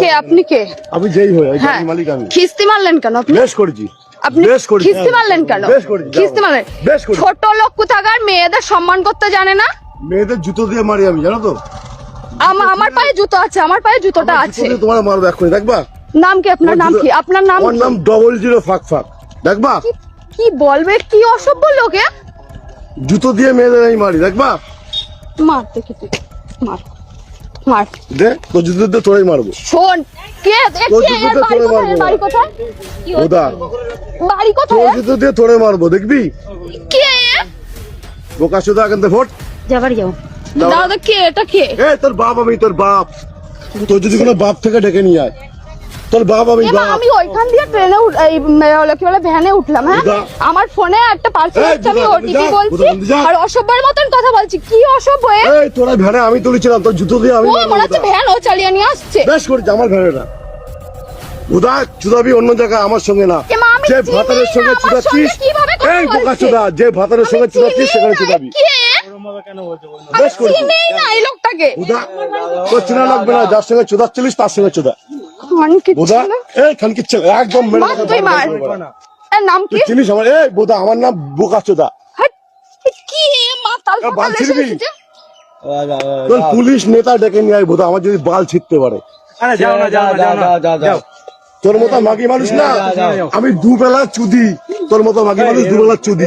কে আপনি কে? আমি যেই হই এই হ্যাঁ। গাড়ির মালিক আমি। খিস্তি মারলেন কেন আপনি? বেশ করেছি। আপনি বেশ করেছি। খিস্তি মারলেন কেন? বেশ করেছি। খিস্তি মারলেন? বেশ করেছি। ছোট লোক কোথাকার মেয়েদের সম্মান করতে জানে না? মেয়েদের জুতো দিয়ে মারি আমি, জানো তো? আমার পায়ে জুতো আছে, আমার পায়ে জুতোটা আমার আছে। জুতো দিয়ে তোমার মারবো এক্ষুনি, দেখবা? নাম কি আপনার? নাম কি আপনার? নাম আমার কি? নাম 00 ফাঁক ফাঁক, দেখবা? কি বলবে? কি অসভ্য লোকে? জুতো দিয়ে মেয়েদের আমি মারি, দেখবা? মার দেখি তুই, মার মার। দে তোর জুতো দিয়ে তোরাই মারবো। শোন, কে তোর কে জুতো এর দিয়ে বাড়ি তোরে কোথায়? মারবো। এর বাড়ি কোথায়? ওদা বাড়ি তোর কোথায়? জুতো দিয়ে তোরে মারবো, দেখবি? কে? বোকা শুধু এখান থেকে ফোট। যাবার যাও। দাদা কে? এটা কে? এ তোর বাপ আমি, তোর বাপ। তোর যদি কোনো বাপ থেকে ডেকে নিয়ে আয়, তোর বাপ আমি, এমা, বাপ। আমি ওইখান দিয়ে ট্রেনে কি বলে ভ্যানে উঠলাম। হ্যাঁ, বুদা। আমার ফোনে একটা পার্সেল এই, আসছে, আমি বুদা, ওটিপি বুদা, বলছি বুদা, বুদা। আর অসভ্যের মতন কথা বলছি। কি অসভ্য এ? এই তোরা ভ্যানে আমি তুলেছিলাম, তোর জুতো দিয়ে আমি ও মারবো, মনে হচ্ছে বুদা। ভ্যান ও চালিয়ে নিয়ে আসছে। বেশ করেছি, আমার ভ্যানেটা উদা চুদাবি অন্য জায়গায়, আমার সঙ্গে না। এমা, আমি যে চিনি ভাতারের না, সঙ্গে আমার চুদাচ্ছিস, সঙ্গে কিভাবে কথা এই বোকা বলছে? চুদা, যে ভাতারের সঙ্গে আমি চুদাচ্ছিস চিনি সেখানে না, চুদাবি। কে? আমি বেশ করেছি। চিনি না এই লোকটাকে। উদা তোর চেনা লাগবে না, যার সঙ্গে চুদাচ্ছিলিস তার সঙ্গে চুদা। খানকি উদা ছেলে। এই খানকির ছেলে, একদম মেরে মার, মাথা তুই বার মার। করে দেবো না। এর নাম কি? তুই চিনিস আমার? এই বোদা, আমার নাম বোকা চোদা। হাট, কি মাতাল বাল ফাতাল এসে ছিড়বি? এসেছে? তোর পুলিশ নেতা ডেকে নিয়ে আয় বোদা, আমার যদি বাল ছিটতে পারে। আরে যাও না, যাও না, যাও না, যাও। তোর মতো মাগি মানুষ না আমি, দুবেলা চুদি। তোর মতো মাগি মানুষ দুবেলা চুদি।